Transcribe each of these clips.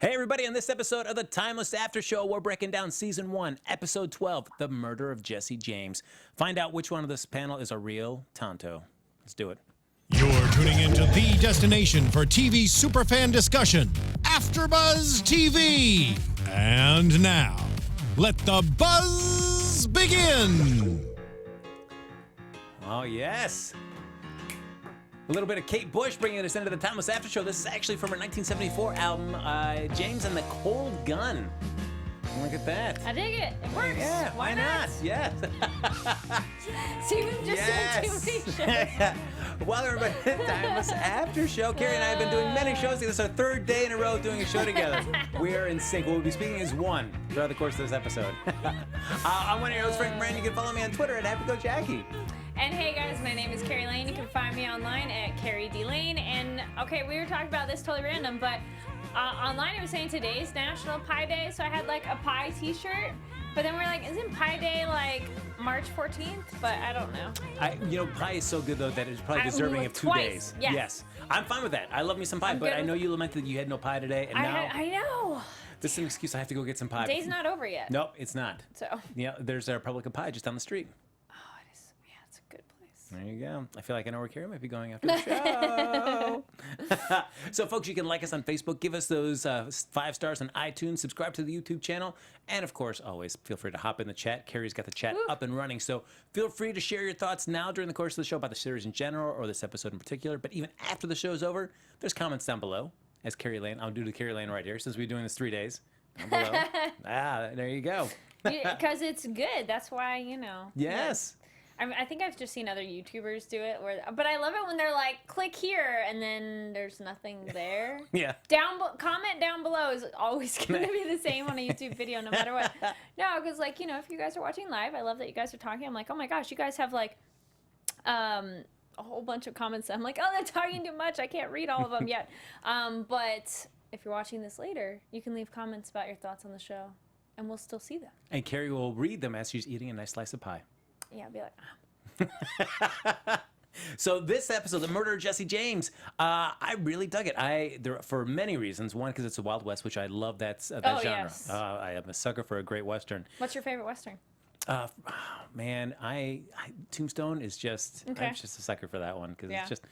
Hey everybody, on this episode of the Timeless After Show, we're breaking down Season 1, Episode 12, The Murder of Jesse James. Find out which one of this panel is a real Tonto. Let's do it. You're tuning into the destination for TV superfan discussion, AFTERBUZZ TV. And now, let the buzz begin. Oh, yes. A little bit of Kate Bush bringing us into the Timeless After Show. This is actually from her 1974 album, James and the Cold Gun. Look at that. I dig it. It works. Yeah, why not? Yes. See, we've just done 2 weeks. Welcome everybody to the Timeless After Show. Kari and I have been doing many shows. This is our 3rd day in a row doing a show together. We are in sync. What we'll be speaking as one throughout the course of this episode. I'm one of your hosts, Frank Moran. You can follow me on Twitter at HappyGoJackie. And hey guys, my name is Kari Lane. You can find me online at Kari D Lane. And okay, we were talking about this totally random, but online it was saying today's National Pie Day, so I had like a pie t-shirt. But then we're like, isn't Pie Day like March 14th? But I don't know. Pie is so good though that it's probably deserving of 2 days. Yes. I'm fine with that. I love me some pie, but I know you lamented that you had no pie today, and now I know. this is an excuse. I have to go get some pie. Day's not over yet. Nope, it's not. So. Yeah, there's a Republic of Pie just down the street. It's a good place. There you go. I feel like I know where Kari might be going after the show. So, folks, you can like us on Facebook, give us those 5 stars on iTunes, subscribe to the YouTube channel, and, of course, always feel free to hop in the chat. Kari's got the chat up and running, so feel free to share your thoughts now during the course of the show about the series in general or this episode in particular. But even after the show's over, there's comments down below. As Kari Lane, I'll do the Kari Lane right here since we're doing this 3 days. Down below. There you go. Because it's good. That's why, you know. Yes. I think I've just seen other YouTubers do it, but I love it when they're like, click here, and then there's nothing there. Yeah. Comment down below is always going to be the same on a YouTube video, no matter what. No, because like, you know, if you guys are watching live, I love that you guys are talking. I'm like, oh my gosh, you guys have like a whole bunch of comments. I'm like, oh, they're talking too much. I can't read all of them yet. But if you're watching this later, you can leave comments about your thoughts on the show, and we'll still see them. And Kari will read them as she's eating a nice slice of pie. Yeah, I'll be like, So this episode, The Murder of Jesse James, I really dug it. For many reasons. One, because it's the Wild West, which I love that genre. Yes. I am a sucker for a great Western. What's your favorite Western? Man, Tombstone is just, Okay. I'm just a sucker for that one because it's just,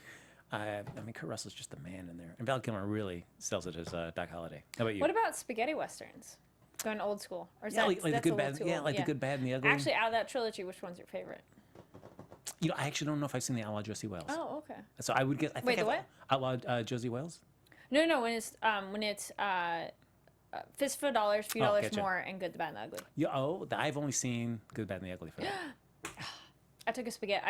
I mean, Kurt Russell's just the man in there. And Val Kilmer really sells it as Doc Holliday. How about you? What about spaghetti Westerns? Going old school, or is like the that's good, a bad, little too yeah, old? like the good, bad, and the ugly. Actually, out of that trilogy, which one's your favorite? You know, I actually don't know if I've seen the Outlaw Josie Wales. Oh, okay. So I would guess. I think Wait, the what? Outlaw Josie Wales. No, when it's Fist for Dollars, Few Dollars Gotcha. More, and Good, the Bad, and the Ugly. Yeah, I've only seen Good, Bad, and the Ugly for that. I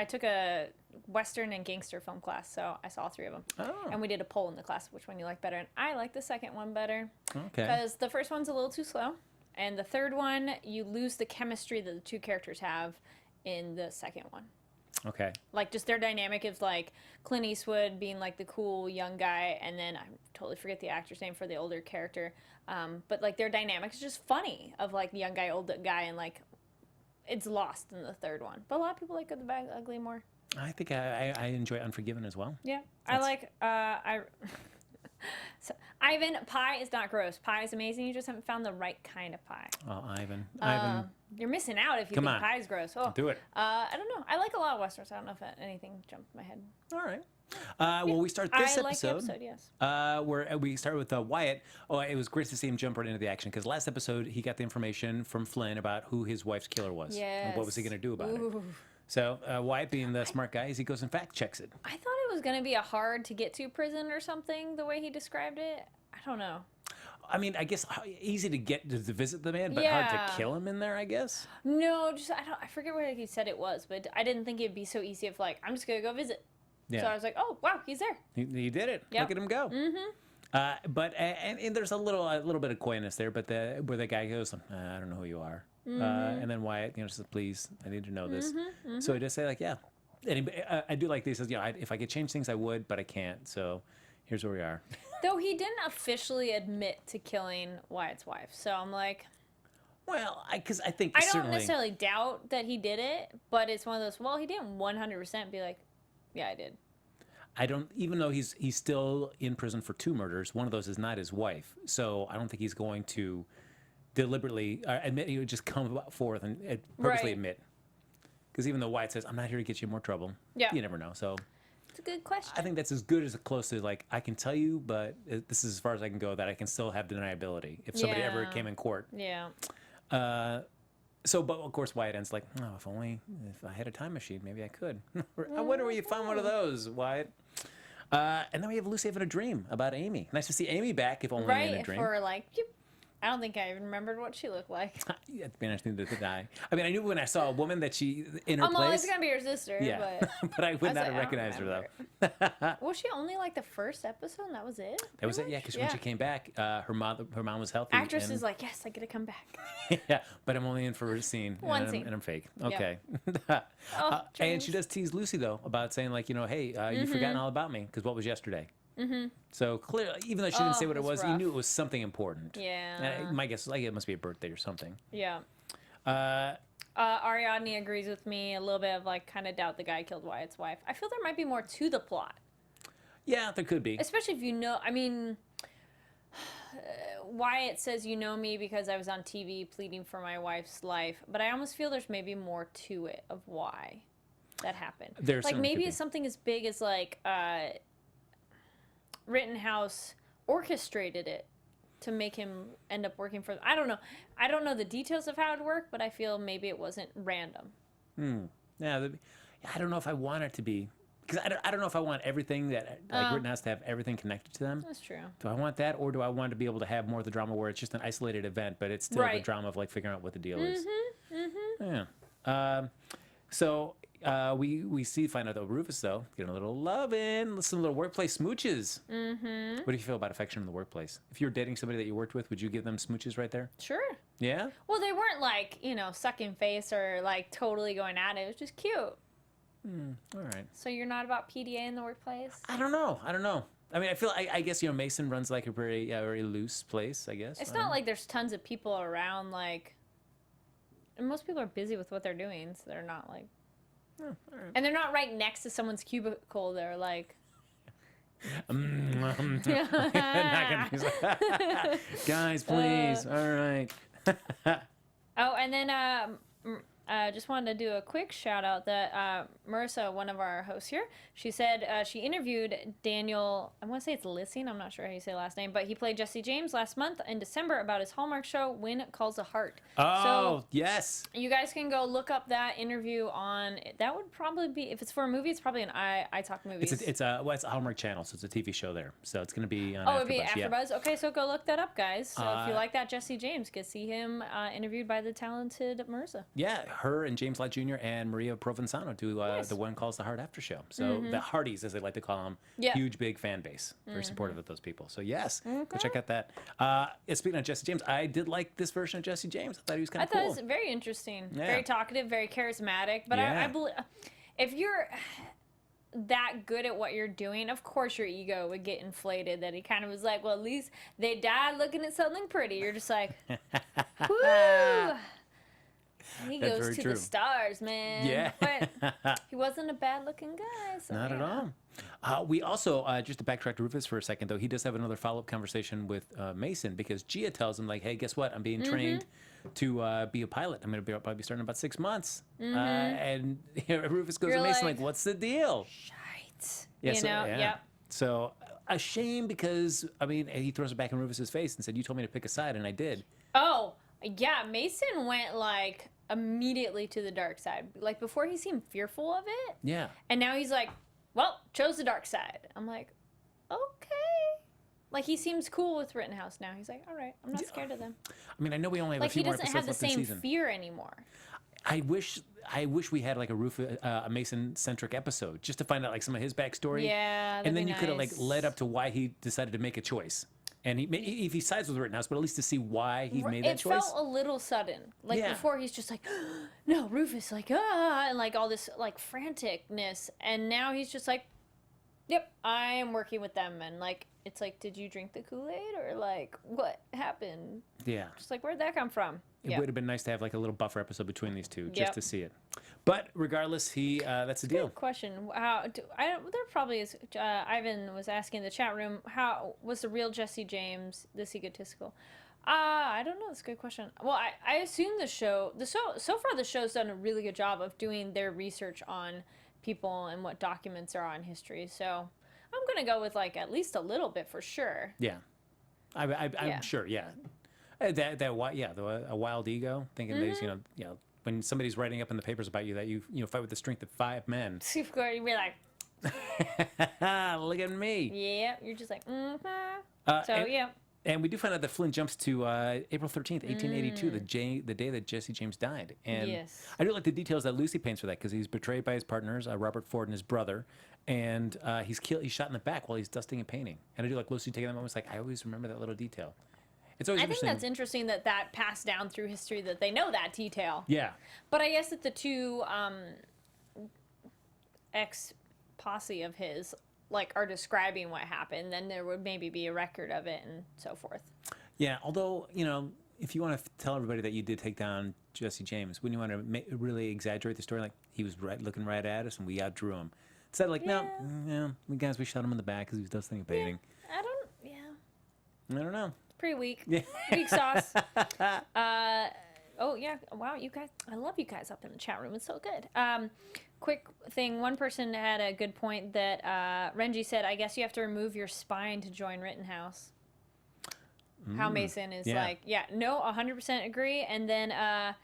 took a Western and gangster film class, so I saw 3 of them. Oh. And we did a poll in the class which one you like better, and I like the second one better. Okay. Because the first one's a little too slow, and the third one, you lose the chemistry that the 2 characters have in the second one. Okay. Like, just their dynamic is like Clint Eastwood being like the cool young guy, and then I totally forget the actor's name for the older character. But like their dynamic is just funny of like young guy, old guy, and like it's lost in the third one. But a lot of people like Good, the Bad, the Ugly more. I think I enjoy Unforgiven as well. Yeah, I like So, Ivan, pie is not gross. Pie is amazing. You just haven't found the right kind of pie. Oh, Ivan. You're missing out if you Come think on. pie is gross. Oh, Do it. I don't know. I like a lot of Westerns. I don't know if anything jumped in my head. All right. Well, we start this I like the episode, yes. Where we start with Wyatt. Oh, it was great to see him jump right into the action because last episode he got the information from Flynn about who his wife's killer was. And what was he going to do about it? So Wyatt, being the smart guy, he goes and fact checks it. I thought it was going to be a hard to get to prison or something, the way he described it. I don't know. I mean, I guess easy to get to visit the man, but hard to kill him in there, I guess. No, I forget what he said it was, but I didn't think it'd be so easy if like, I'm just going to go visit. Yeah. So I was like, oh, wow, he's there. He did it. Yep. Look at him go. Mm-hmm. But there's a little bit of coyness there, but where the guy goes, I don't know who you are. And then Wyatt, says, please, I need to know this. So he just say like, yeah. And I do like this. He says, if I could change things, I would, but I can't. So here's where we are. Though he didn't officially admit to killing Wyatt's wife. So I'm like, well, because I think I don't necessarily doubt that he did it, but it's one of those, well, he didn't 100% be like, yeah, I did. I don't, even though he's still in prison for 2 murders, one of those is not his wife. So I don't think he's going to deliberately admit. He would just come forth and purposely Right. admit. Because even though Wyatt says, I'm not here to get you in more trouble, Yeah. you never know. So It's a good question. I think that's as good as close to, like, I can tell you, but this is as far as I can go, that I can still have deniability if somebody ever Yeah. came in court. Yeah. So, but of course, Wyatt ends like, oh, if I had a time machine, maybe I could. I wonder where you find one of those, Wyatt. And then we have Lucy having a dream about Amy. Nice to see Amy back, if only in a Right. dream. For like, I don't think I even remembered what she looked like. It'd be interesting to die. I mean, I knew when I saw a woman that she in her I'm always place. gonna be your sister. Yeah, But but I would was not like, have I don't recognized her though. remember. Was she only like the first episode? And that was it. That was it, pretty yeah. much? Because when she came back, her mom was healthy. Actress and- is like, yes, I get to come back. yeah, but I'm only in for a scene. One and scene. and I'm fake. Yeah. Okay. Oh, and dreams. she does tease Lucy though about saying like, hey, you've forgotten all about me because what was yesterday? Mm-hmm. So clearly, even though she didn't say what it that's was, you rough. knew it was something important. Yeah. My guess is like it must be a birthday or something. Yeah. Uh, Ariadne agrees with me a little bit of like kind of doubt the guy killed Wyatt's wife. I feel there might be more to the plot, yeah, there could be. especially if you know. I mean, Wyatt says you know me because I was on TV pleading for my wife's life, but I almost feel there's maybe more to it of why that happened. There Like certainly maybe could it's something as big as like Rittenhouse orchestrated it to make him end up working for. I don't know. I don't know the details of how it worked, but I feel maybe it wasn't random. Yeah, I don't know if I want it to be. Because I don't know if I want everything that, like, Rittenhouse to have everything connected to them. That's true. Do I want that, or do I want to be able to have more of the drama where it's just an isolated event, but it's still the Right. drama of, like, figuring out what the deal is? Yeah. So we find out that Rufus, though, getting a little loving, some little workplace smooches. What do you feel about affection in the workplace? If you were dating somebody that you worked with, would you give them smooches right there? Sure. Yeah? Well, they weren't like, sucking face or like totally going at it. It was just cute. All right. So you're not about PDA in the workplace? I don't know. I mean, I guess, Mason runs like a very loose place, I guess. It's I don't not know. like there's tons of people around, like, and most people are busy with what they're doing, so they're not like, all right. and they're not right next to someone's cubicle. They're like, Not gonna be guys, please. All right. oh, and then just wanted to do a quick shout out that Marissa, one of our hosts here, she said she interviewed Daniel. I want to say it's Lissing. I'm not sure how you say last name, but he played Jesse James last month in December about his Hallmark show When It Calls a Heart. Oh, So yes. you guys can go look up that interview on. That would probably be, if it's for a movie, it's probably an iTalk Movies. It's a Hallmark channel, so it's a TV show there. So it's going to be on Oh, it'd be AfterBuzz. Yeah. AfterBuzz. Okay, so go look that up, guys. So if you like that Jesse James, go see him interviewed by the talented Marissa. Yeah, her and James Lott Jr. and Maria Provenzano do the One Calls the Heart after show. So the Hardys, as they like to call them, Yeah. huge, big fan base. Very supportive of those people. So yes, go check out that. Speaking of Jesse James, I did like this version of Jesse James. I thought he was kind I of thought cool. it was very interesting, Yeah. very talkative, very charismatic. But Yeah. I believe if you're that good at what you're doing, of course your ego would get inflated. That he kind of was like, well, at least they died looking at something pretty. You're just like, woo. He That's goes very to true. the stars, man. Yeah. But he wasn't a bad-looking guy. So, Not at yeah. all. We also, just to backtrack to Rufus for a second, though, he does have another follow-up conversation with Mason because Gia tells him, like, hey, guess what? I'm being trained to be a pilot. I'm going to probably be starting in about 6 months. And Rufus goes You're to Mason, like, like, what's the deal? Right. Yeah, You so- know? yeah. Yep. So a shame because, I mean, he throws it back in Rufus's face and said, you told me to pick a side, and I did. Oh, yeah. Mason went, like, immediately to the dark side. Like, before he seemed fearful of it. Yeah. And now he's like, well, chose the dark side. I'm like, okay. Like, he seems cool with Rittenhouse now. He's like, all right, I'm not scared of them. I mean, I know we only have Like, a few he more doesn't episodes have the left in same season. fear anymore. I wish we had like a Mason centric episode just to find out like some of his backstory. Yeah, that'd and then be you could have like nice. led up to why he decided to make a choice. And if he sides with Rittenhouse, but at least to see why he made that It choice. felt a little sudden. Like, Yeah. before, he's just like, no, Rufus, like, and like all this, like, franticness. And now he's just like, Yep, I am working with them, and like it's like, did you drink the Kool-Aid or like what happened? Yeah. Just like where'd that come from? It would have been nice to have like a little buffer episode between these two just Yep. to see it. But regardless, that's the deal. Good question. There probably is. Ivan was asking in the chat room, how was the real Jesse James this egotistical? I don't know. That's a good question. Well, I assume so far the show's done a really good job of doing their research on people and what documents are on history. So I'm gonna go with like at least a little bit for sure. Yeah. I'm Yeah. sure, yeah. A wild ego, thinking that Mm-hmm. you know, when somebody's writing up in the papers about you that you fight with the strength of 5 men. Of course, you'd be like, Look at me. yeah. You're just like, mm-hmm. And, Yeah. And we do find out that Flynn jumps to April 13th, 1882, the day that Jesse James died. And Yes. I do like the details that Lucy paints for that because he's betrayed by his partners, Robert Ford and his brother, and he's shot in the back while he's dusting and painting. And I do like Lucy taking that moment. It's like, I always remember that little detail. It's always I think interesting. that's interesting that passed down through history, that they know that detail. Yeah. But I guess that the two ex posse of his like are describing what happened, then there would maybe be a record of it and so forth. Yeah, although, if you want to tell everybody that you did take down Jesse James, wouldn't you want to really exaggerate the story? Like, he was looking right at us and we outdrew him. Instead, like, no, we shot him in the back because he was dusting and painting. I don't know. Pretty weak. Yeah. Weak sauce. Oh, yeah. Wow, you guys. I love you guys up in the chat room. It's so good. Quick thing. One person had a good point that Renji said, I guess you have to remove your spine to join Rittenhouse. How Mason is like, no, 100% agree. And then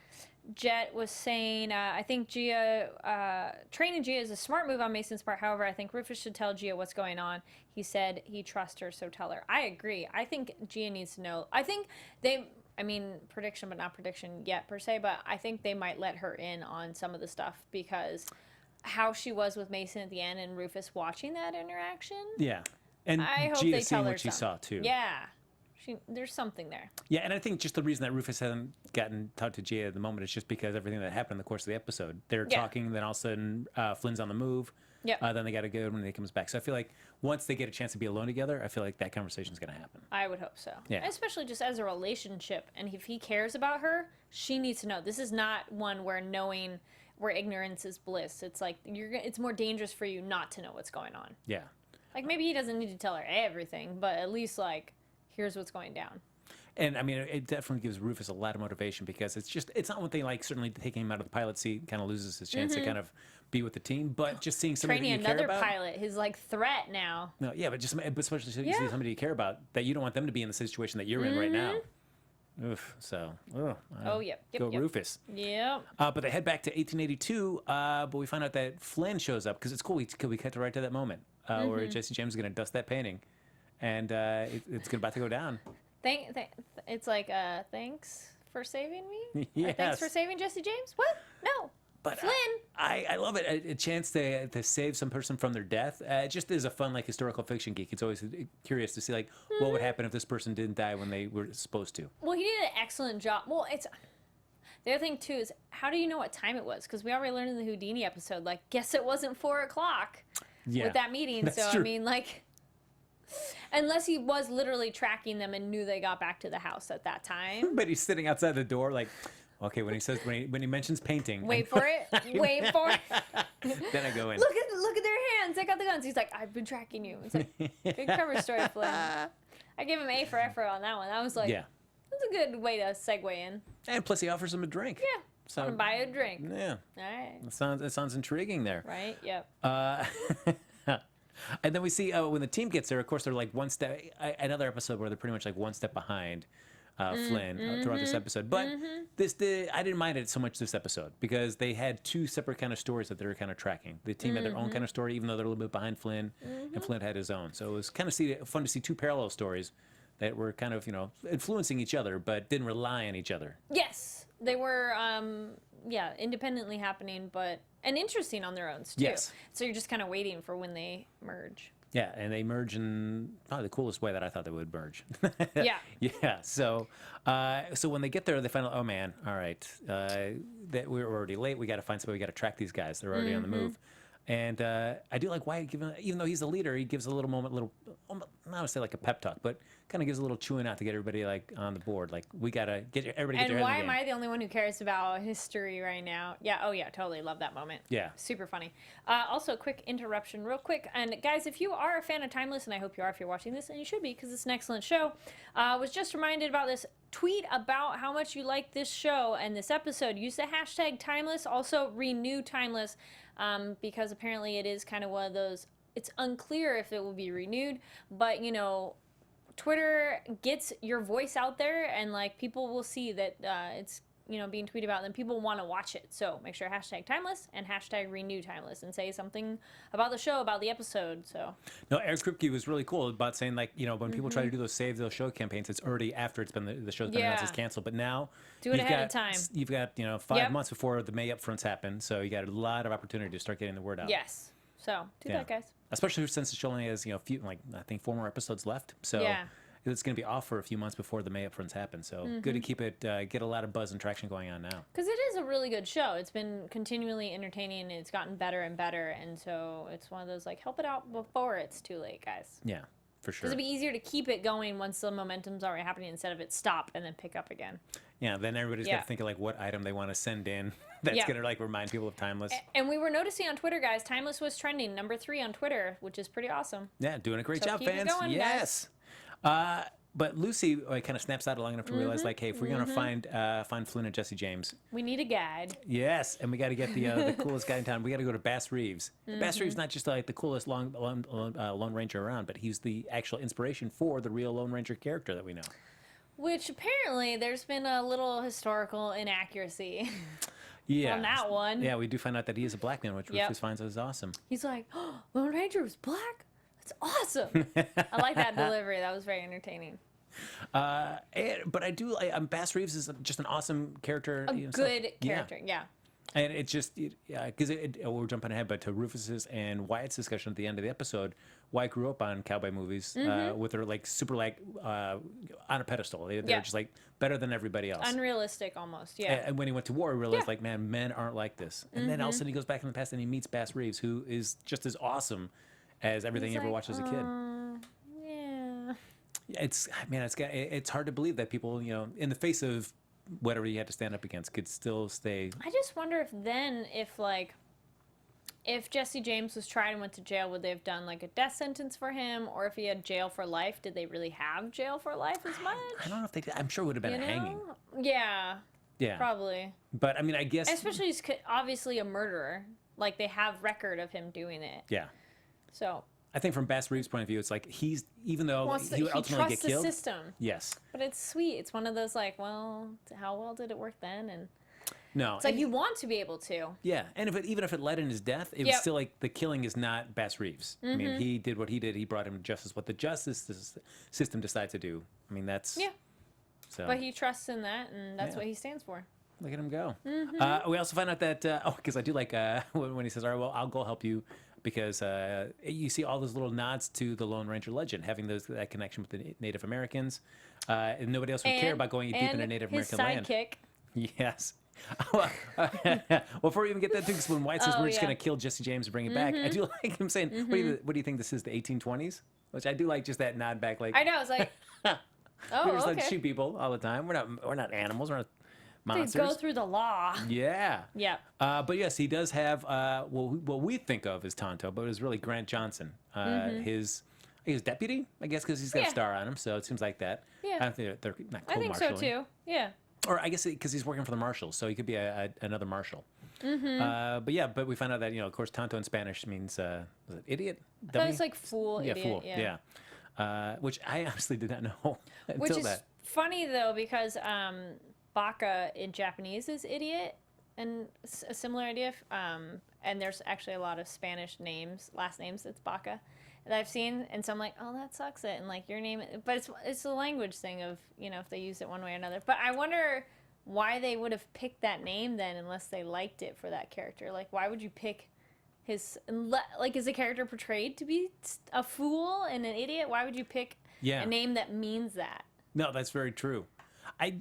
Jet was saying, I think training Gia is a smart move on Mason's part. However, I think Rufus should tell Gia what's going on. He said he trusts her, so tell her. I agree. I think Gia needs to know. I think prediction, but not prediction yet per se, but I think they might let her in on some of the stuff because how she was with Mason at the end and Rufus watching that interaction. Yeah. And I hope Gia they seeing tell her what she saw, too. Yeah. There's something there. Yeah, and I think just the reason that Rufus hasn't gotten talked to Gia at the moment is just because everything that happened in the course of the episode. They're talking, then all of a sudden Flynn's on the move. Yeah. Then they got to go when he comes back. So I feel like once they get a chance to be alone together, I feel like that conversation's going to happen. I would hope so. Yeah. Especially just as a relationship. And if he cares about her, she needs to know. This is not one where ignorance is bliss. It's like it's more dangerous for you not to know what's going on. Yeah. Like maybe he doesn't need to tell her everything, but at least like here's what's going down. And I mean, it definitely gives Rufus a lot of motivation because it's not one thing like certainly taking him out of the pilot seat kind of loses his chance to kind of be with the team, but just seeing somebody Training that you care another about. pilot, his like threat now. No, yeah, but especially so you see somebody you care about that you don't want them to be in the situation that you're in right now. Oof. So, Yep. Go Rufus. Yep. But they head back to 1882. But we find out that Flynn shows up because it's cool. We cut right to that moment where Jesse James is going to dust that painting, and it's about to go down. It's like thanks for saving me. Yes. Thanks for saving Jesse James. What? No. But Flynn. I love it. A chance to save some person from their death. It just is a fun like historical fiction geek. It's always curious to see like what would happen if this person didn't die when they were supposed to. Well, he did an excellent job. Well, it's the other thing too is how do you know what time it was? Because we already learned in the Houdini episode. Like, guess it wasn't 4:00 with that meeting. That's so true. I mean, like, unless he was literally tracking them and knew they got back to the house at that time. But he's sitting outside the door like. Okay, when he mentions painting, Wait for it. Wait for it. Then I go in. Look at their hands. They got the guns. He's like, I've been tracking you. It's like good cover story, Flynn. I give him A for effort on that one. That was like, that's a good way to segue in. And plus, he offers him a drink. Yeah. So Want to buy a drink. Yeah. All right. That sounds intriguing there. Right. Yep. And then we see when the team gets there. Of course, they're like one step. Another episode where they're pretty much like one step behind. Flynn throughout this episode, but I didn't mind it so much this episode because they had two separate kind of stories that they were kind of tracking. The team had their own kind of story, even though they're a little bit behind Flynn, and Flynn had his own. So it was kind of fun to see two parallel stories that were kind of influencing each other, but didn't rely on each other. Yes, they were. Independently happening, and interesting on their own too. Yes. So you're just kind of waiting for when they merge. Yeah, and they merge in probably the coolest way that I thought they would merge. Yeah. Yeah. So when they get there, they find out, oh man, all right, that we're already late. We got to find somebody. We got to track these guys. They're already on the move. And I do like Wyatt giving, even though he's the leader, he gives a little moment, I would say like a pep talk, but kind of gives a little chewing out to get everybody like on the board. Like we gotta get everybody. And get their why head in the am game. I the only one who cares about history right now? Yeah. Oh yeah. Totally love that moment. Yeah. Super funny. Also, quick interruption, real quick. And guys, if you are a fan of Timeless, and I hope you are if you're watching this, and you should be because it's an excellent show. Was just reminded about this tweet about how much you like this show and this episode. Use the hashtag Timeless. Also, renew Timeless. Because apparently it is kind of one of those, it's unclear if it will be renewed, but you know, Twitter gets your voice out there and like people will see that it's, you know, being tweeted about and then people want to watch it. So make sure hashtag Timeless and hashtag renew Timeless and say something about the show, about the episode. So no, Eric Kripke was really cool about saying like, you know, when people try to do those save those show campaigns, it's already after it's been the show's been announced as canceled. But now do it ahead of time. You've got, you know, 5 months before the May upfronts happen, so you got a lot of opportunity to start getting the word out. Yes. So do that, guys. Especially since the show only has, you know, few, like I think 4 more episodes left. So it's going to be off for a few months before the May upfronts happen. So good to keep it, get a lot of buzz and traction going on now. Because it is a really good show. It's been continually entertaining and it's gotten better and better. And so it's one of those, like, help it out before it's too late, guys. Yeah, for sure. Because it'd be easier to keep it going once the momentum's already happening instead of it stop and then pick up again. Yeah, then everybody's got to think of, like, what item they want to send in that's going to, like, remind people of Timeless. And we were noticing on Twitter, guys, Timeless was trending number 3 on Twitter, which is pretty awesome. Yeah, doing a great job, keep fans. it going, yes. But Lucy kind of snaps out long enough to realize, like, hey, if we're going to find Flynn and Jesse James, we need a guide. Yes, and we got to get the coolest guy in town. We got to go to Bass Reeves. Bass Reeves not just like the coolest Lone Ranger around, but he's the actual inspiration for the real Lone Ranger character that we know. Which apparently there's been a little historical inaccuracy. Yeah. On that one. Yeah, we do find out that he is a black man, which Rufus finds is awesome. He's like, oh, Lone Ranger was black? That's awesome. I like that delivery. That was very entertaining. But I do like Bass Reeves is just an awesome character. A good character, yeah. And it's just, because we're jumping ahead, but to Rufus's and Wyatt's discussion at the end of the episode, Wyatt grew up on cowboy movies with her like super like on a pedestal. They're just like better than everybody else. Unrealistic almost, yeah. And when he went to war, he realized like, man, men aren't like this. And then all of a sudden he goes back in the past and he meets Bass Reeves, who is just as awesome as everything he ever watched as a kid. Yeah. It's hard to believe that people, you know, in the face of whatever he had to stand up against, could still stay. I just wonder if Jesse James was tried and went to jail, would they have done like a death sentence for him? Or if he had jail for life, did they really have jail for life as much? I don't know if they did. I'm sure it would have been a hanging. Yeah. Yeah. Probably. But I mean, I guess. Especially he's obviously a murderer. Like they have record of him doing it. Yeah. So. I think from Bass Reeves' point of view, it's like even though he would ultimately get killed. The system. Yes. But it's sweet. It's one of those like, well, how well did it work then? And no, it's like you want to be able to. Yeah, and even if it led in his death, it was still like the killing is not Bass Reeves. I mean, he did what he did. He brought him to justice. What the justice system decides to do, I mean, that's So. But he trusts in that, and that's what he stands for. Look at him go. We also find out that because I do like when he says, "All right, well, I'll go help you." Because you see all those little nods to the Lone Ranger legend, having that connection with the Native Americans. And nobody else would care about going deep into Native American land. His sidekick. Yes. Well, before we even get that too, because when White says we're just going to kill Jesse James and bring it back, I do like him saying, what do you think this is, the 1820s? Which I do like just that nod back. Like I know, it's like, we just like shoot people all the time. We're not animals. We're not monsters. They go through the law. Yeah. Yeah. But yes, he does have what we think of as Tonto, but it was really Grant Johnson, his deputy, I guess, because he's got a star on him, so it seems like that. Yeah. I think they're not I think so too. Yeah. Or I guess because he's working for the marshals, so he could be another marshal. But we find out that, of course, Tonto in Spanish means was it idiot? I thought it's like fool, idiot. Fool. Yeah. Which I honestly did not know until Which is that. funny though, because baka in Japanese is idiot, and a similar idea. And there's actually a lot of Spanish last names that's baka that I've seen, and so I'm like, oh, that sucks it, and like your name, but it's a language thing of if they use it one way or another. But I wonder why they would have picked that name then, unless they liked it for that character. Like, why would you pick is the character portrayed to be a fool and an idiot? Why would you pick a name that means that? No, that's very true. I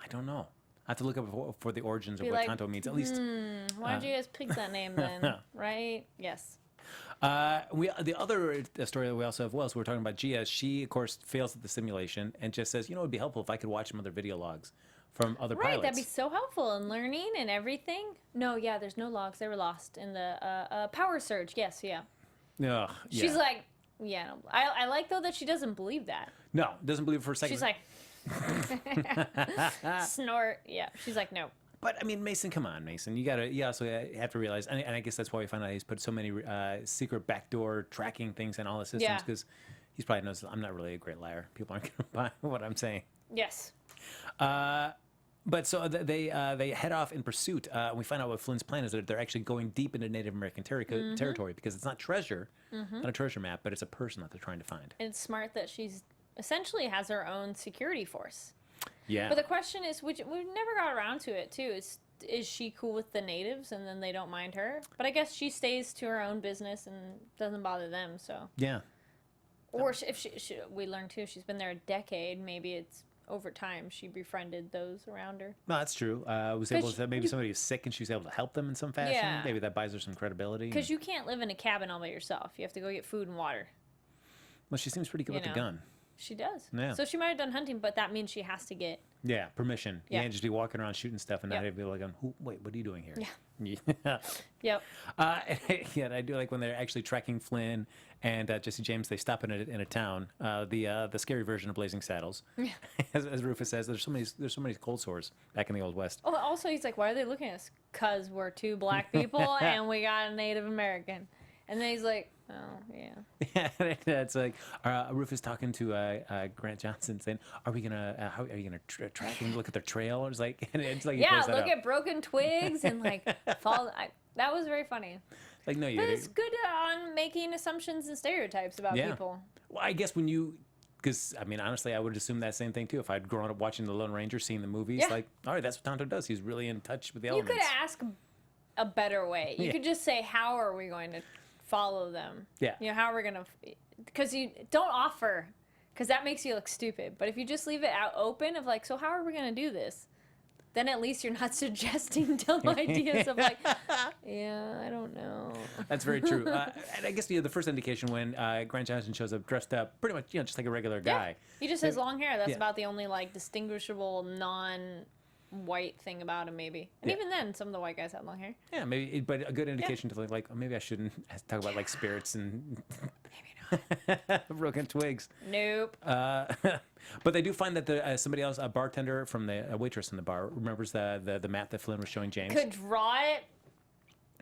don't know. I have to look up for the origins of Be what like, Tonto means. At least Why did you guys pick that name then? Right? Yes. the other story that we also have, so we're talking about Gia. She, of course, fails at the simulation and just says, it would be helpful if I could watch some other video logs from other Right, pilots. that'd be so helpful in learning and everything. No, yeah, there's no logs. They were lost in the power surge. Yes, yeah. Ugh, yeah. She's like, yeah. No. I like, though, that she doesn't believe that. No, doesn't believe it for a second. She's like, snort. Yeah, she's like, no. But I mean, Mason, come on, Mason. You also have to realize, and I guess that's why we found out he's put so many secret backdoor tracking things in all the systems, because he's probably knows I'm not really a great liar. People aren't going to buy what I'm saying. Yes. But so they head off in pursuit. We find out what Flynn's plan is. That they're actually going deep into Native American territory because it's not treasure, not a treasure map, but it's a person that they're trying to find. And it's smart that she's essentially has her own security force. Yeah. But the question is, which we never got around to it too, is she cool with the natives and then they don't mind her? But I guess she stays to her own business and doesn't bother them. So yeah. Or if we learned too, she's been there a decade. Maybe it's over time she befriended those around her. No, that's true. Was able to maybe somebody was sick and she was able to help them in some fashion. Yeah. Maybe that buys her some credibility. Because you can't live in a cabin all by yourself. You have to go get food and water. Well, she seems pretty good with the gun. She does. Yeah. So she might have done hunting, but that means she has to get permission. You can't just be walking around shooting stuff and not be like, wait, what are you doing here? Yeah. Yep. And I do like when they're actually tracking Flynn and Jesse James. They stop in a town. The scary version of Blazing Saddles. Yeah. as Rufus says, there's so many cold sores back in the Old West. Oh, also he's like, why are they looking at us? 'Cause we're two black people and we got a Native American. And then he's like, oh, yeah. It's like Rufus talking to Grant Johnson saying, "Are we gonna? How are you gonna track and look at their trail?" Or it's like he yeah, pulls that look up. at broken twigs and like fall. That was very funny. Like no, you. But it's good on making assumptions and stereotypes about people. Well, I guess because I mean, honestly, I would assume that same thing too. If I'd grown up watching The Lone Ranger, seeing the movies, like, all right, that's what Tonto does. He's really in touch with the elements. You could ask a better way. You could just say, "How are we going to follow them?" Yeah. How are we gonna? Because you don't offer, because that makes you look stupid. But if you just leave it out open of like, so how are we gonna do this? Then at least you're not suggesting dumb ideas of like, yeah, I don't know. That's very true. And I guess the first indication when Grant Johnson shows up dressed up pretty much just like a regular guy. He just has long hair. That's about the only like distinguishable non-white thing about him, maybe. And even then, some of the white guys had long hair. Yeah, maybe, but a good indication to like, oh, maybe I shouldn't talk about like spirits and Maybe not. broken twigs. Nope. But they do find that somebody else, a bartender from a waitress in the bar, remembers the map that Flynn was showing James. Could draw it.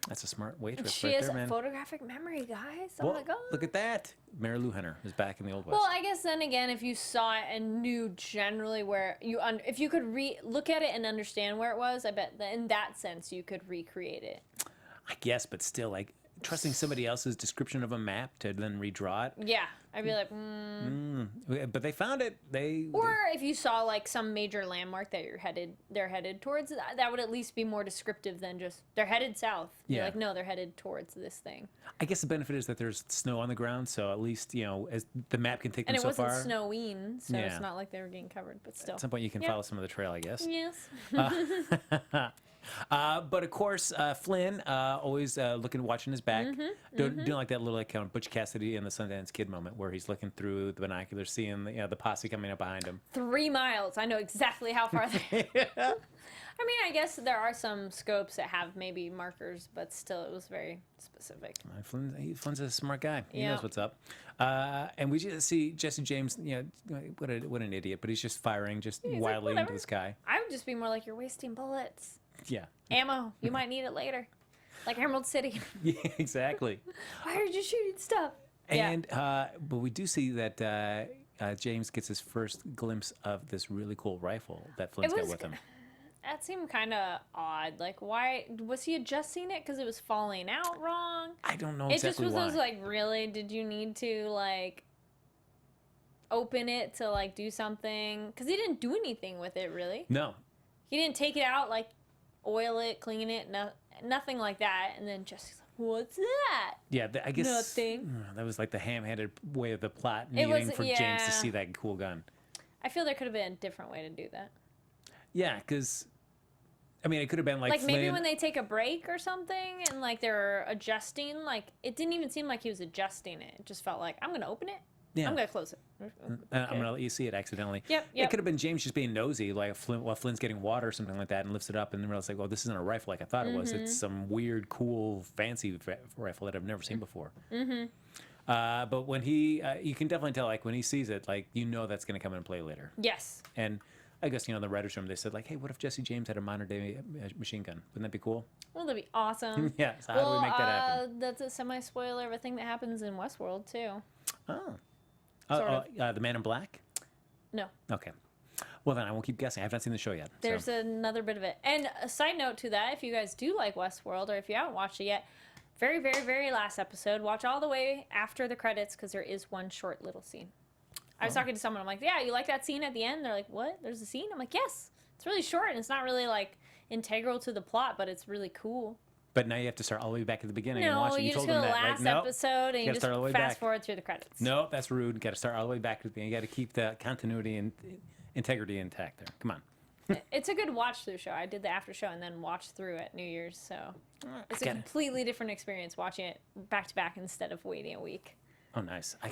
That's a smart waitress She right has there, man. photographic memory, guys. Oh Well, my god. look at that. Mary Lou Henner is back in the Old West. Well, I guess then again, if you saw it and knew generally where if you could look at it and understand where it was, I bet that in that sense you could recreate it. I guess, but still, like, trusting somebody else's description of a map to then redraw it. Yeah, I'd be like, But they found it. Or if you saw like some major landmark that they're headed towards, that would at least be more descriptive than just they're headed south. You're like, no, they're headed towards this thing. I guess the benefit is that there's snow on the ground, so at least as the map can take them And it so wasn't far. snowing, so it's not like they were getting covered. But still, At some point, you can follow some of the trail, I guess. yes. But of course, Flynn always watching his back, doing like that little like kind of Butch Cassidy and the Sundance Kid moment where he's looking through the binoculars, seeing the posse coming up behind him. 3 miles. I know exactly how far they. I mean, I guess there are some scopes that have maybe markers, but still, it was very specific. Flynn's a smart guy. He knows what's up. And we just see Jesse James. What an idiot! But he's just firing wildly like, into the sky. I would just be more like, you're wasting bullets. Yeah. Ammo. You might need it later. Like Emerald City. Yeah, exactly. Why are you shooting stuff? And but we do see that James gets his first glimpse of this really cool rifle that Flynn's got with him. That seemed kind of odd. Like, why was he adjusting it because it was falling out wrong? I don't know exactly exactly why. It just was why. like, really? Did you need to like open it to like do something? Because he didn't do anything with it, really. No. He didn't take it out, like oil it, clean it, nothing like that. And then Jesse's like, "What's that?" Yeah, I guess nothing. That was like the ham-handed way of the plot, needing for James to see that cool gun. I feel there could have been a different way to do that. Yeah, because I mean, it could have been like Like maybe Flynn. when they take a break or something and like they're adjusting, like it didn't even seem like he was adjusting it. It just felt like I'm gonna open it. Yeah. I'm gonna close it. I'm gonna let you see it accidentally. Yep, It yep. could have been James just being nosy, like while Flynn's getting water or something like that, and lifts it up and then realizes like, well, this isn't a rifle like I thought it was. It's some weird, cool, fancy rifle that I've never seen before. But when he, you can definitely tell, like when he sees it, like you know that's gonna come into play later. Yes. And I guess in the writers' room they said like, hey, what if Jesse James had a modern day machine gun? Wouldn't that be cool? Well, that'd be awesome. Yeah. So how do we make that happen? That's a semi-spoiler of a thing that happens in Westworld too. Oh. Sort The Man in Black. No. Okay. Well, then I won't keep guessing. I have not seen the show yet. There's so. another bit of it. And a side note to that, if you guys do like Westworld, or if you haven't watched it yet, very, very, very last episode, watch all the way after the credits because there is one short little scene. I was talking to someone, I'm like, yeah, you like that scene at the end? They're like, what? There's a scene? I'm like, yes. It's really short and it's not really like integral to the plot, but it's really cool. But now you have to start all the way back at the beginning and No, watch it. you just told go to them the that. last Nope. episode and you gotta just start all the way fast back. forward through the credits. Nope, that's rude. Got to start all the way back to the beginning. You got to keep the continuity and integrity intact there. Come on. It's a good watch through show. I did the after show and then watched through at New Year's, so it's a Get it. completely different experience watching it back to back instead of waiting a week. Oh, nice. I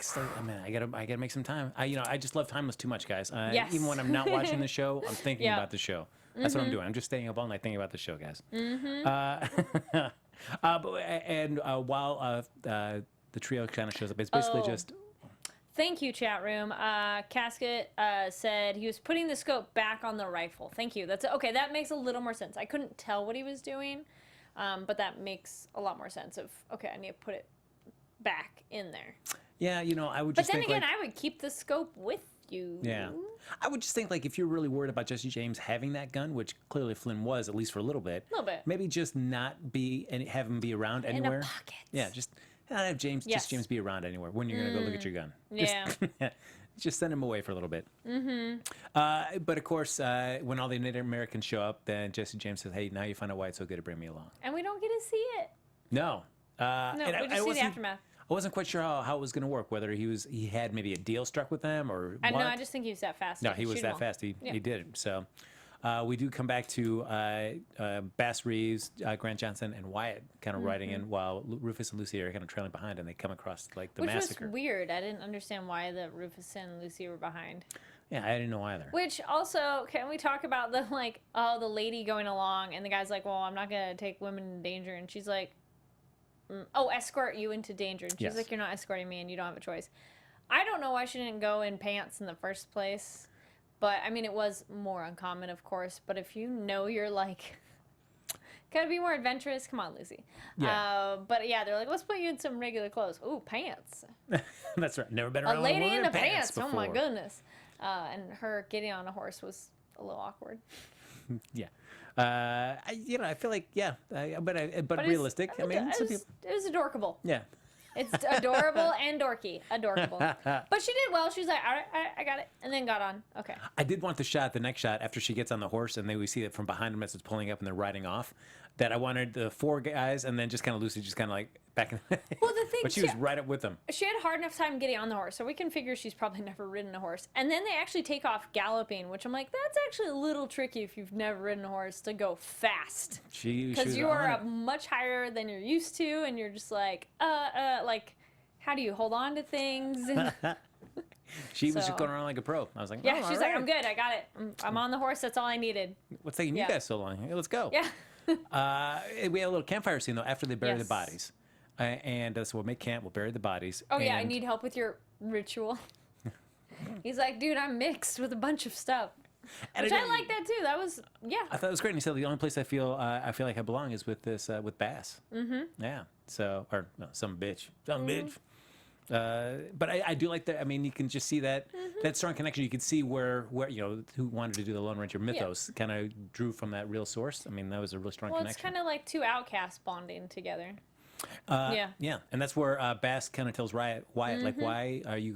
gotta make some time. I just love Timeless too much, guys. Yes. Even when I'm not watching the show, I'm thinking Yeah. about the show. That's what I'm doing. I'm just staying up all night thinking about the show, guys. While the trio kind of shows up, it's basically Oh. just Thank you, chat room. Casket said he was putting the scope back on the rifle. Thank you. That's okay. That makes a little more sense. I couldn't tell what he was doing, but that makes a lot more sense. Of okay, I need to put it back in there. yeah. I would But just then think again, like, I would keep the scope with you. yeah. I would just think like if you're really worried about Jesse James having that gun, which clearly Flynn was at least for a little bit, maybe just not be and have him be around anywhere. In a pocket. Yeah, just not have James Yes. just James be around anywhere when you're gonna go look at your gun. Yeah. Just send him away for a little bit. But of course, when all the Native Americans show up, then Jesse James says, "Hey, now you find out why it's so good to bring me along." And we don't get to see it. No. No, and we I just see the wasn't- aftermath. I wasn't quite sure how it was going to work. Whether he had maybe a deal struck with them or I what. know. I just think he was that fast. No, to he was shoot 'em that all. fast. He Yeah. did it. So we do come back to Bass Reeves, Grant Johnson, and Wyatt kind of riding in while Rufus and Lucy are kind of trailing behind, and they come across like the Which massacre. was weird. I didn't understand why the Rufus and Lucy were behind. Yeah, I didn't know either. Which also, can we talk about the the lady going along and the guy's like, well, I'm not gonna take women in danger, and she's like, escort you into danger, and she's Yes. like, you're not escorting me, and you don't have a choice. I don't know why she didn't go in pants in the first place, but I mean, it was more uncommon, of course. But if you know you're like, gotta be more adventurous, come on, Lucy. Yeah. But yeah, they're like, let's put you in some regular clothes. Ooh, pants. That's right. Never been A around lady woman in the pants. before. Oh my goodness. And her getting on a horse was a little awkward. Yeah. I feel like but But realistic. I mean, it some people. was adorable. Yeah. It's adorable and dorky. Adorable. But she did well. She was like, all right, I got it. And then got on. Okay. I did want the next shot after she gets on the horse and then we see it from behind them as it's pulling up and they're riding off. That I wanted the four guys and then just kind of Lucy just kind of like back in. Well, the thing but she was right up with them. She had a hard enough time getting on the horse, so we can figure she's probably never ridden a horse. And then they actually take off galloping, which I'm like, that's actually a little tricky if you've never ridden a horse to go fast. Because you are up much higher than you're used to, and you're just like, how do you hold on to things? She was So- just going around like a pro. I was like, Yeah, oh, she's all like, right. I'm good, I got it. I'm on the horse, that's all I needed. What's taking Yeah. you guys so long? Hey, let's go. Yeah. We had a little campfire scene though after they bury the Yes. bodies, and so we'll make camp. We'll bury the bodies. Oh, yeah, I and- need help with your ritual. He's like, dude, I'm mixed with a bunch of stuff. and Which I I didn't- like that too. That was, yeah. I thought it was great. And he said the only place I feel like I belong is with this with Bass. Mm-hmm. Yeah. So or no, some bitch, bitch. But I do like that. I mean, you can just see that that strong connection. You can see where who wanted to do the Lone Ranger mythos kind of drew from that real source. I mean, that was a really strong Well, it's connection. kind of like two outcasts bonding together. Yeah. Yeah, and that's where Bass kind of tells Wyatt, like, why are you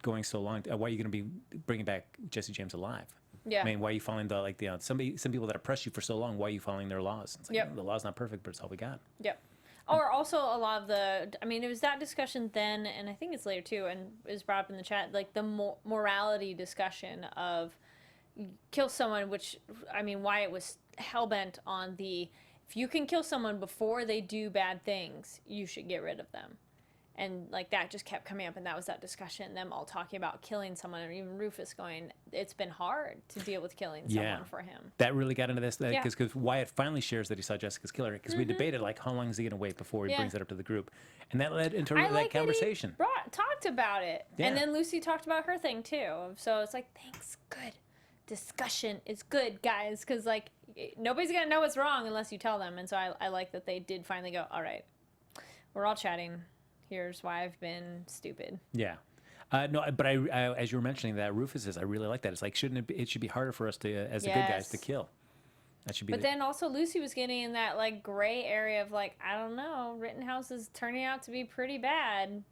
going so long? Why are you going to be bringing back Jesse James alive? Yeah. I mean, why are you following some people that oppressed you for so long? Why are you following their laws? It's like, Yep. the law's not perfect, but it's all we got. Yep. Or also a lot of it was that discussion then, and I think it's later too, and is brought up in the chat, like the morality discussion of, kill someone, which, I mean, Wyatt was hell-bent on if you can kill someone before they do bad things, you should get rid of them. And, like, that just kept coming up, and that was that discussion, them all talking about killing someone, or even Rufus going, it's been hard to deal with killing someone for him. That really got into this, because Wyatt finally shares that he saw Jessica's killer, because we debated, like, how long is he going to wait before he brings it up to the group? And that led into that conversation. Talked about it. Yeah. And then Lucy talked about her thing, too. So it's like, thanks, good. Discussion is good, guys, because, like, nobody's going to know what's wrong unless you tell them. And so I like that they did finally go, all right, we're all chatting. Here's why I've been stupid. Yeah. No, but I, as you were mentioning that, Rufus is, I really like that. It's like, it should be harder for us to, as the good guys, to kill. That should be. But then also Lucy was getting in that, like, gray area of, like, I don't know, Rittenhouse is turning out to be pretty bad.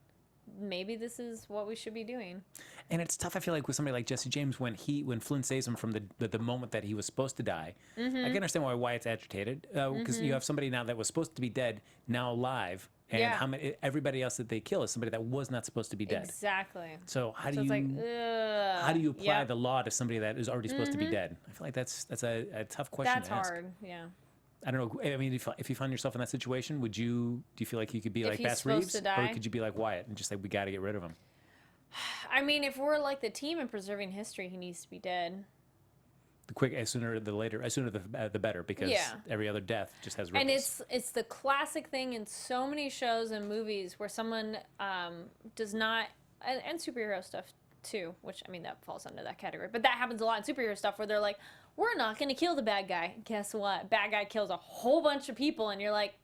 Maybe this is what we should be doing. And it's tough, I feel like, with somebody like Jesse James, when Flynn saves him from the moment that he was supposed to die. I can understand why Wyatt's agitated, because you have somebody now that was supposed to be dead, now alive. And everybody else that they kill is somebody that was not supposed to be dead. Exactly. So how do you apply the law to somebody that is already supposed to be dead? I feel like that's a tough question to ask. That's hard, yeah. I don't know. I mean, if you find yourself in that situation, do you feel like you could be like Bass Reeves, or could you be like Wyatt and just like, we got to get rid of him? I mean, if we're like the team in preserving history, he needs to be dead. As sooner the better, because every other death just has ripples. And it's the classic thing in so many shows and movies where someone does not, and superhero stuff too, which, I mean, that falls under that category, but that happens a lot in superhero stuff where they're like, we're not going to kill the bad guy. Guess what? Bad guy kills a whole bunch of people, and you're like,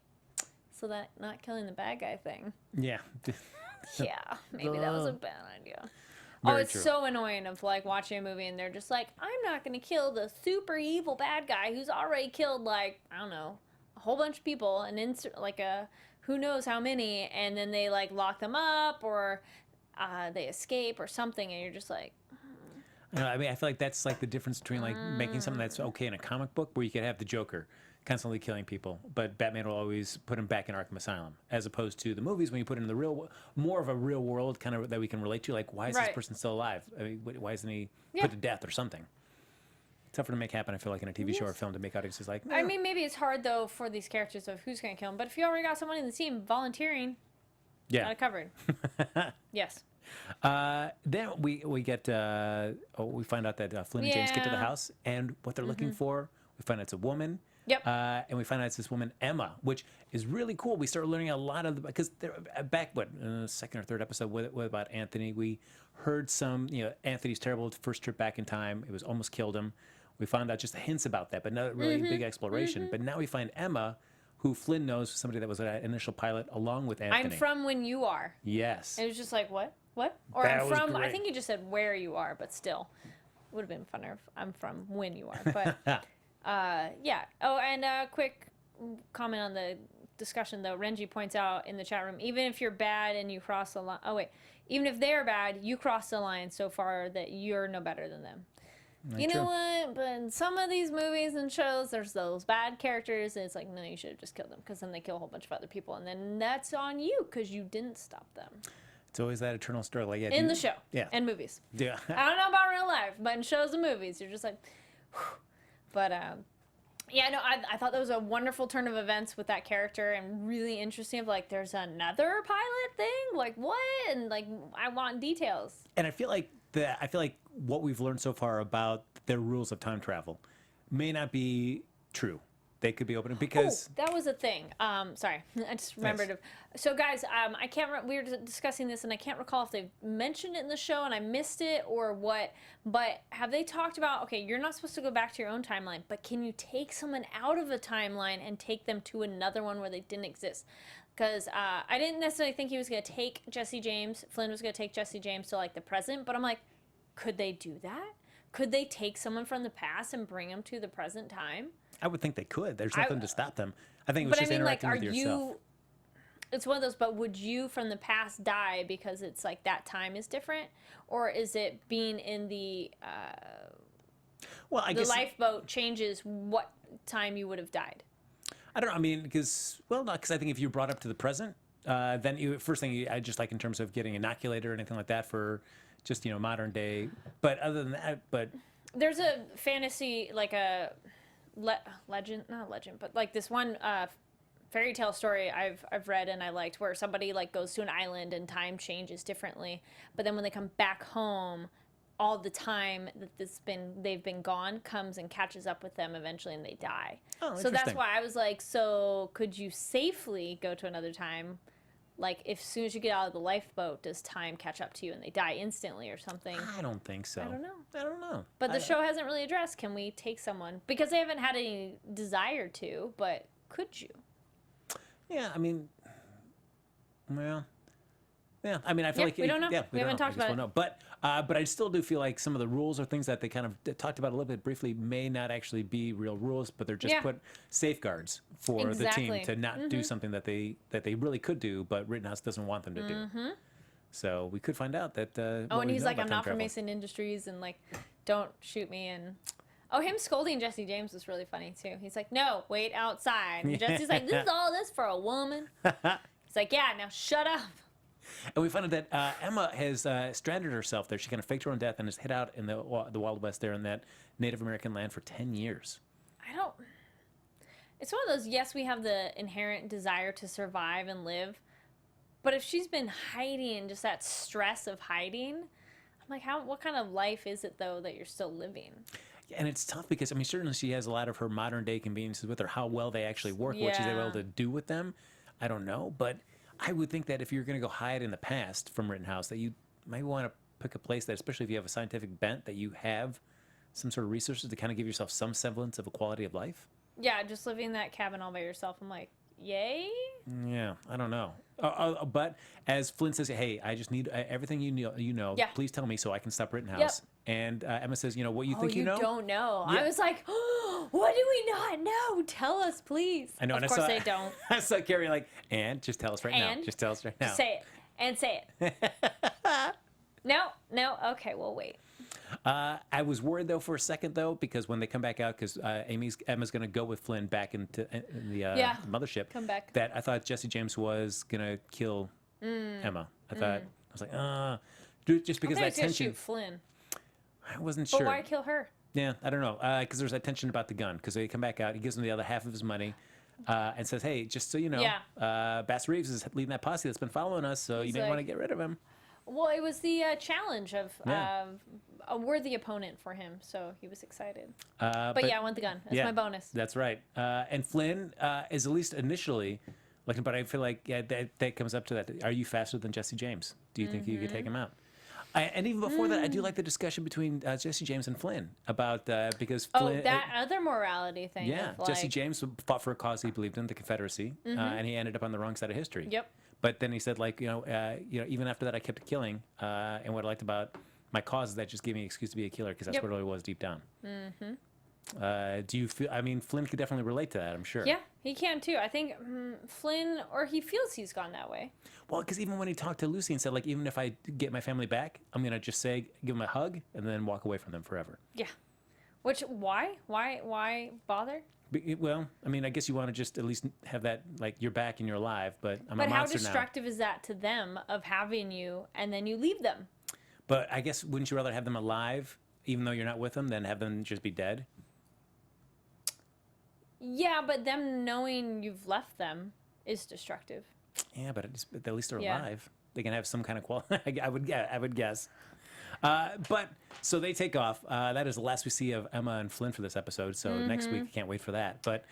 so that not killing the bad guy thing. Yeah. Yeah, maybe that was a bad idea. Very it's true. so annoying of, like, watching a movie and they're just like, I'm not going to kill the super evil bad guy who's already killed, like, I don't know, a whole bunch of people, and who knows how many, and then they, like, lock them up, or they escape or something, and you're just like, I mean, I feel like that's like the difference between like making something that's okay in a comic book, where you could have the Joker constantly killing people, but Batman will always put him back in Arkham Asylum, as opposed to the movies when you put it in the more of a real world kind of that we can relate to. Like, why is this person still alive? I mean, why isn't he put to death or something? Tougher to make happen, I feel like, in a TV show or film, to make audiences like. I mean, maybe it's hard though for these characters of who's going to kill him, but if you already got someone in the team volunteering, got it covered. Yes. Then we get we find out that Flynn and James get to the house, and what they're looking for, we find out it's a woman. Yep. And we find out it's this woman, Emma, which is really cool. We start learning a lot of because back second or third episode with about Anthony, we heard some, Anthony's terrible first trip back in time. It was almost killed him. We found out just hints about that, but not really big exploration. But now we find Emma, who Flynn knows, somebody that was an initial pilot along with Anthony. I'm from when you are. Yes. It was just like, what? Or that I'm was from, great. I think you just said where you are, but still. Would have been funner if I'm from when you are. But, yeah. Oh, and a quick comment on the discussion, though. Renji points out in the chat room, even if you're bad and you cross the line. Oh, wait. Even if they're bad, you cross the line so far that you're no better than them. You know what? But in some of these movies and shows, there's those bad characters, and it's like, no, you should have just killed them, because then they kill a whole bunch of other people, and then that's on you, because you didn't stop them. It's always that eternal struggle. Like, in the show. Yeah. And movies. Yeah. I don't know about real life, but in shows and movies, you're just like, whew. But, yeah, no, I thought that was a wonderful turn of events with that character, and really interesting of, like, there's another pilot thing? Like, what? And, like, I want details. And I feel like what we've learned so far about their rules of time travel may not be true. They could be open because that was a thing. Sorry, I just remembered. Nice. So, guys, I can't. We were discussing this, and I can't recall if they mentioned it in the show and I missed it or what. But have they talked about? Okay, you're not supposed to go back to your own timeline, but can you take someone out of a timeline and take them to another one where they didn't exist? Because I didn't necessarily think he was going to take Jesse James. Flynn was going to take Jesse James to, like, the present, but I'm like, could they do that? Could they take someone from the past and bring them to the present time? I would think they could. There's nothing to stop them. I think it was just interacting with yourself. It's one of those, but would you from the past die because it's like that time is different? Or is it being in the lifeboat changes what time you would have died? I don't know. I mean, because I think if you brought up to the present, then first thing I just like in terms of getting inoculated or anything like that for just, modern day. But other than that, There's a fantasy, like a legend, not legend, but like this one fairy tale story I've read and I liked, where somebody like goes to an island and time changes differently, but then when they come back home, all the time that they've been gone comes and catches up with them eventually, and they die. Oh, so that's interesting. why I was like, so could you safely go to another time? Like, if as soon as you get out of the lifeboat, does time catch up to you and they die instantly or something? I don't think so. I don't know. I don't know. But the show hasn't really addressed, can we take someone? Because they haven't had any desire to, but could you? Yeah, I mean, well, yeah. I mean, I feel Yeah, like we don't know. Yeah, We don't haven't know. talked I just about won't know. But I still do feel like some of the rules or things that they kind of talked about a little bit briefly may not actually be real rules, but they're just Yeah. put safeguards for Exactly. the team to not do something that they really could do, but Rittenhouse doesn't want them to do. So we could find out that. Oh, and he's like, I'm not from Mason Industries, and like, don't shoot me. And oh, him scolding Jesse James was really funny too. He's like, no, wait outside. And Jesse's like, this is all this for a woman. He's like, yeah, now shut up. And we found out that Emma has stranded herself there. She kind of faked her own death and has hid out in the Wild West there in that Native American land for 10 years. It's one of those, yes, we have the inherent desire to survive and live, but if she's been hiding, just that stress of hiding, I'm like, what kind of life is it, though, that you're still living? And it's tough because, I mean, certainly she has a lot of her modern day conveniences with her. How well they actually work, what she's able to do with them, I don't know. But I would think that if you're going to go hide in the past from Rittenhouse, that you might want to pick a place that, especially if you have a scientific bent, that you have some sort of resources to kind of give yourself some semblance of a quality of life. Yeah, just living in that cabin all by yourself. I'm like, yay? Yeah, I don't know. But as Flynn says, hey, I just need everything you know. Yeah. Please tell me so I can stop Rittenhouse. Yep. And Emma says, what you Oh, think you know? don't know. Yeah. I was like, oh, what do we not know? Tell us, please. I know. Of and course I saw, they don't. I saw Kari like, and just tell us right now. And? Just tell us right now. Say it. And say it. No. Okay, we'll wait. I was worried though for a second though, because when they come back out, because Emma's going to go with Flynn back into the mothership. Come back. That I thought Jesse James was going to kill Emma. I was like, just because that tension. Shoot Flynn. I wasn't But sure. why kill her? Yeah, I don't know, because there's that tension about the gun. Because they come back out, he gives him the other half of his money, and says, "Hey, just so you know, Bass Reeves is leading that posse that's been following us, so you may want to get rid of him." Well, it was the challenge of a worthy opponent for him, so he was excited. But yeah, I want the gun. That's my bonus. That's right. And Flynn is at least initially, but I feel like that comes up to that. Are you faster than Jesse James? Do you think you could take him out? And even before that, I do like the discussion between Jesse James and Flynn about because Flynn, that other morality thing. yeah, of, like, Jesse James fought for a cause he believed in, the Confederacy, and he ended up on the wrong side of history. Yep. But then he said, even after that, I kept killing, and what I liked about my cause is that just gave me an excuse to be a killer, because that's what it really was deep down. Do you feel? I mean, Flynn could definitely relate to that, I'm sure. Yeah, he can too. I think Flynn, or he feels he's gone that way. Well, because even when he talked to Lucy and said, like, even if I get my family back, I'm gonna just give them a hug and then walk away from them forever. Yeah. Which why bother? Well, I mean, I guess you want to just at least have that, like, you're back and you're alive, but I'm a But how monster now. destructive is that to them of having you and then you leave them? But I guess wouldn't you rather have them alive, even though you're not with them, than have them just be dead? Yeah, but them knowing you've left them is destructive. Yeah, but at least they're Yeah. alive. They can have some kind of quality. I would guess. But so they take off. That is the last we see of Emma and Flynn for this episode. So next week, can't wait for that. But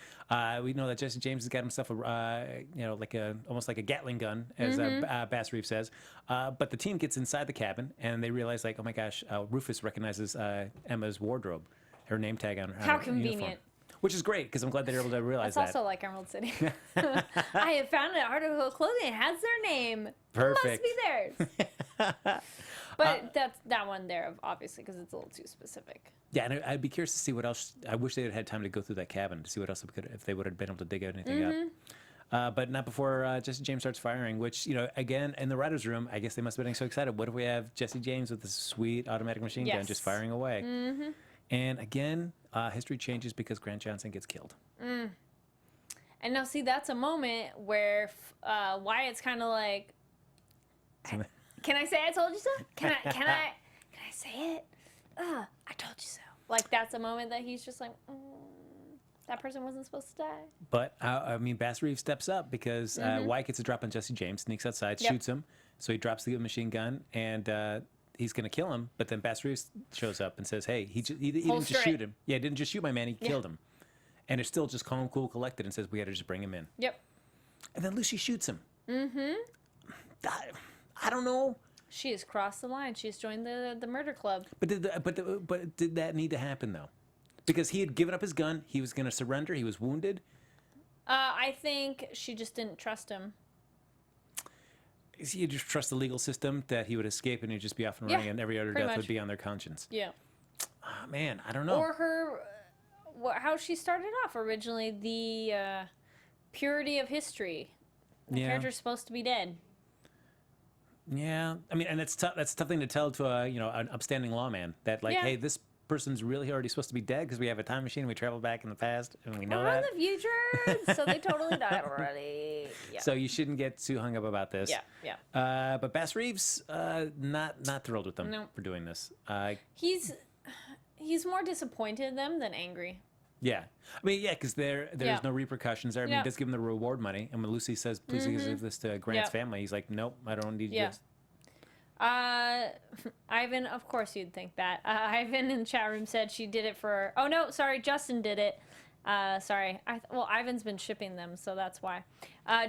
we know that Jesse James has got himself almost like a Gatling gun, as Bass Reeves says. But the team gets inside the cabin and they realize, like, oh my gosh, Rufus recognizes Emma's wardrobe, her name tag on her. How uniform. convenient. Which is great, because I'm glad they're able to realize That's that. also like Emerald City. I have found an article of clothing that has their name. Perfect. It must be theirs. But that's that one there, obviously, because it's a little too specific. Yeah, and I'd be curious to see what else. I wish they had had time to go through that cabin to see what else if they would have been able to dig anything up. But not before Jesse James starts firing, which, again, in the writer's room, I guess they must have been so excited. What if we have Jesse James with this sweet automatic machine gun just firing away? And again, history changes because Grant Johnson gets killed. And now, see, that's a moment where Wyatt's kind of like, can I say I told you so? Can I say it? I told you so. Like, that's a moment that he's just like, that person wasn't supposed to die. But, I mean, Bass Reeves steps up because Wyatt gets a drop on Jesse James, sneaks outside, shoots him. So he drops the machine gun, and he's going to kill him. But then Bass Reeves shows up and says, hey, he didn't just shoot him. Yeah, he didn't just shoot my man. He killed him. And it's still just calm, cool, collected, and says, we got to just bring him in. Yep. And then Lucy shoots him. I don't know. She has crossed the line. She's joined the murder club. But did that need to happen, though? Because he had given up his gun. He was going to surrender. He was wounded. I think she just didn't trust him. You just trust the legal system that he would escape and he'd just be off and running, and every other death would be on their conscience. Yeah. Oh, man, I don't know. Or her, how she started off originally, the purity of history. The character's supposed to be dead. Yeah, I mean, and that's a tough thing to tell to an upstanding lawman that, like, hey, this person's really already supposed to be dead because we have a time machine and we travel back in the past and we know We're that. in the future, so they totally died already. Yeah. So you shouldn't get too hung up about this. Yeah. But Bass Reeves, not thrilled with them for doing this. He's more disappointed in them than angry. Yeah, I mean, because there's no repressions there. I mean, he does give him the reward money, and when Lucy says, "Please give this to Grant's family," he's like, "Nope, I don't need this." Ivan, of course you'd think that. Ivan in the chat room said she did it for... Oh, no, sorry, Justin did it. Sorry. Well, Ivan's been shipping them, so that's why.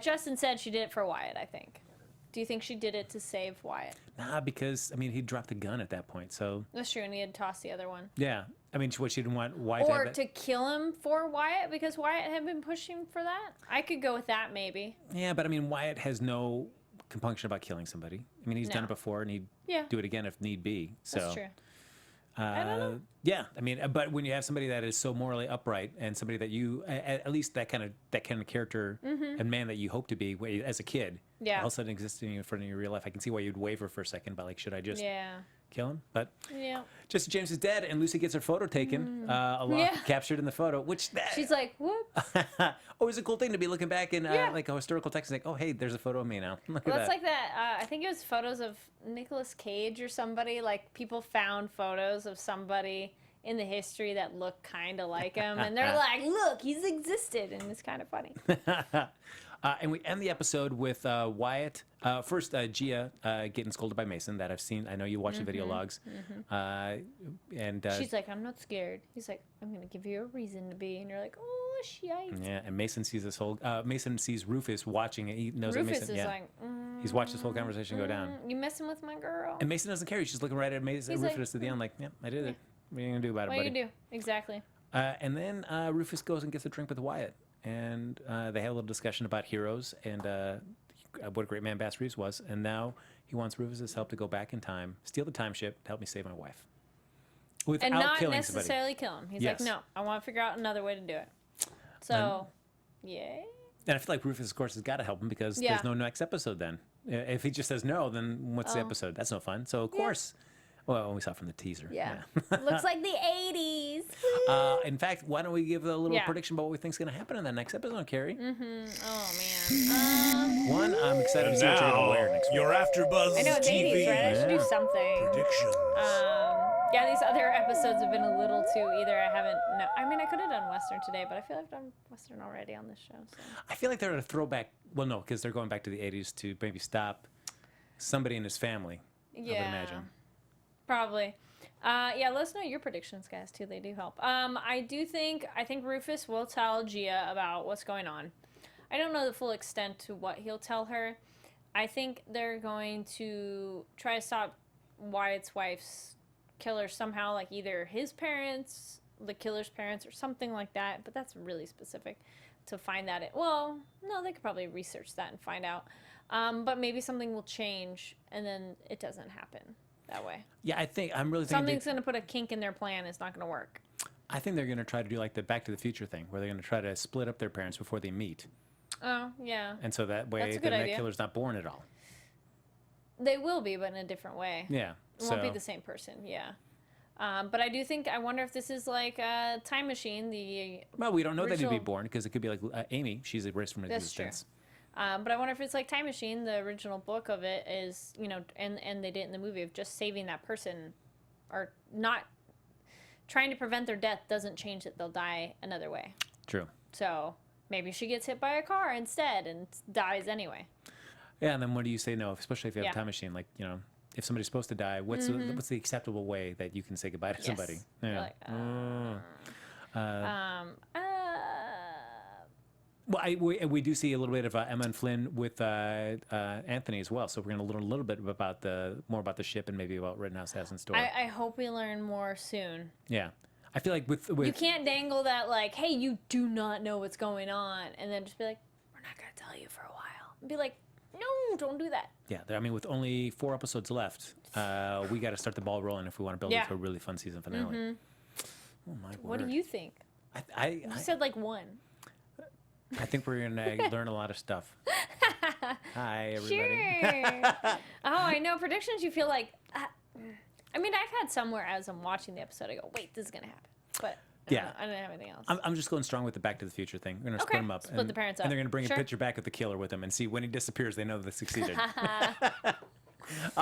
Justin said she did it for Wyatt, I think. Do you think she did it to save Wyatt? Nah, because, I mean, he dropped the gun at that point, so... That's true, and he had tossed the other one. Yeah. I mean, she didn't want Wyatt Or to kill him for Wyatt, because Wyatt had been pushing for that? I could go with that, maybe. Yeah, but, I mean, Wyatt has no compunction about killing somebody. I mean, he's done it before, and he'd do it again if need be. So, that's true. I don't know. Yeah, I mean, but when you have somebody that is so morally upright and somebody that you, at least that kind of character and man that you hope to be as a kid, all of a sudden existing in front of your real life, I can see why you'd waver for a second about, like, should I just kill him? But Jesse James is dead, and Lucy gets her photo taken, captured in the photo, which... She's like, whoops. Oh, it's a cool thing to be looking back in like a historical text, like, oh, hey, there's a photo of me now. Look at that. It's like that. I think it was photos of Nicolas Cage or somebody. Like, people found photos of somebody in the history that looked kind of like him, and they're like, look, he's existed, and it's kind of funny. And we end the episode with Wyatt. First, Gia getting scolded by Mason, that I've seen. I know you watch the video logs. And she's like, I'm not scared. He's like, I'm going to give you a reason to be. And you're like, oh, shite. Yeah, and Mason sees this whole... Mason sees Rufus watching it. He knows Rufus that Mason... is like... he's watched this whole conversation go down. You messing with my girl. And Mason doesn't care. He's just looking right at Rufus like, to the end like, yeah, I did it. What are you going to do about it, buddy? What are you going to do? Exactly. And then Rufus goes and gets a drink with Wyatt. And they have a little discussion about heroes and what a great man Bass Reeves was. And now he wants Rufus's help to go back in time, steal the time ship, to help me save my wife. Without and not killing necessarily somebody. kill him. He's like, no, I want to figure out another way to do it. So, yay. And I feel like Rufus, of course, has got to help him because there's no next episode then. If he just says no, then what's the episode? That's no fun. So, of course... Well, we saw from the teaser. Yeah. Looks like the 80s. In fact, why don't we give a little prediction about what we think is going to happen in that next episode, Kari? Oh, man. One, I'm excited to see what you're going to wear next week. Your AfterBuzz I know it's TV 80s, right? I should do something. predictions. Yeah, these other episodes have been a little too either I haven't... No, I mean, I could have done Western today, but I feel like I've done Western already on this show. So. I feel like they're a throwback. Well, no, because they're going back to the 80s to maybe stop somebody in his family, I would imagine. Probably. Yeah, let us know your predictions, guys, too. They do help. I think Rufus will tell Gia about what's going on. I don't know the full extent to what he'll tell her. I think they're going to try to stop Wyatt's wife's killer somehow, like either his parents, the killer's parents, or something like that. But that's really specific to find that. Well, no, they could probably research that and find out. But maybe something will change, and then it doesn't happen that way. Yeah, I'm really thinking something's going to put a kink in their plan. It's not going to work. I think they're going to try to do like the Back to the Future thing, where they're going to try to split up their parents before they meet. Oh, yeah. And so that way, That's a then good that idea. killer's not born at all. They will be, but in a different way. Yeah. It won't be the same person, yeah. But I wonder if this is like a time machine. Well, we don't know that he'd be born, because it could be like Amy. She's erased from existence. That's true. But I wonder if it's like Time Machine, the original book of it is, and they did it in the movie of just saving that person, or not trying to prevent their death doesn't change that they'll die another way. True. So maybe she gets hit by a car instead and dies anyway. Yeah, and then what do you say no, especially if you have Yeah. a time machine? Like, you know, if somebody's supposed to die, what's the acceptable way that you can say goodbye to somebody? You're Yeah. like, Well, we do see a little bit of Emma and Flynn with Anthony as well. So we're going to learn a little bit about more about the ship and maybe about Rittenhouse Hasn't Store. I hope we learn more soon. Yeah. I feel like with You can't dangle that like, hey, you do not know what's going on, and then just be like, we're not going to tell you for a while. And be like, no, don't do that. Yeah, I mean, with only 4 episodes left, we got to start the ball rolling if we want to build it to a really fun season finale. Oh my word! What do you think? You said like 1. I think we're gonna learn a lot of stuff. Hi, everybody. Sure. Oh, I know. Predictions, you feel like... I mean, I've had some where as I'm watching the episode, I go, wait, this is going to happen. But I don't have anything else. I'm just going strong with the Back to the Future thing. We're going to split them up. Split the parents up. And they're going to bring Sure. a picture back of the killer with them and see when he disappears, they know they succeeded. All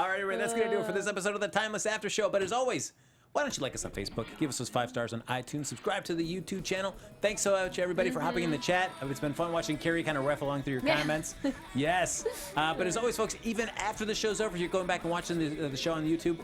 right, everybody, that's going to do it for this episode of the Timeless After Show. But as always, why don't you like us on Facebook? Give us those 5 stars on iTunes. Subscribe to the YouTube channel. Thanks so much, everybody, for hopping in the chat. It's been fun watching Kari kind of ref along through your comments. Yes. But as always, folks, even after the show's over, you're going back and watching the show on YouTube.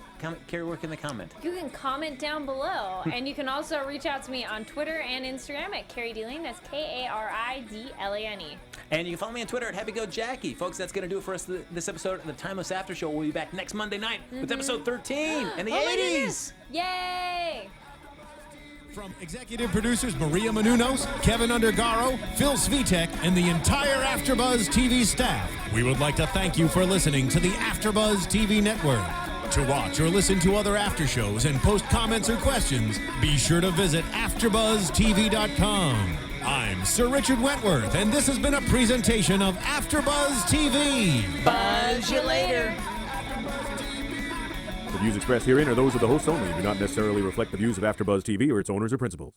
Kari, where can they comment? You can comment down below, and you can also reach out to me on Twitter and Instagram at Kari Dealing. That's KARIDLANE. And you can follow me on Twitter at HappyGoJackie. Folks, that's going to do it for us this episode of the Timeless After Show. We'll be back next Monday night with episode 13 in the 80s. Yay! From executive producers Maria Menounos, Kevin Undergaro, Phil Svitek, and the entire AfterBuzz TV staff, we would like to thank you for listening to the AfterBuzz TV network. To watch or listen to other after shows and post comments or questions, be sure to visit AfterBuzzTV.com. I'm Sir Richard Wentworth, and this has been a presentation of AfterBuzz TV. Buzz you later. The views expressed herein are those of the hosts only and do not necessarily reflect the views of AfterBuzz TV or its owners or principals.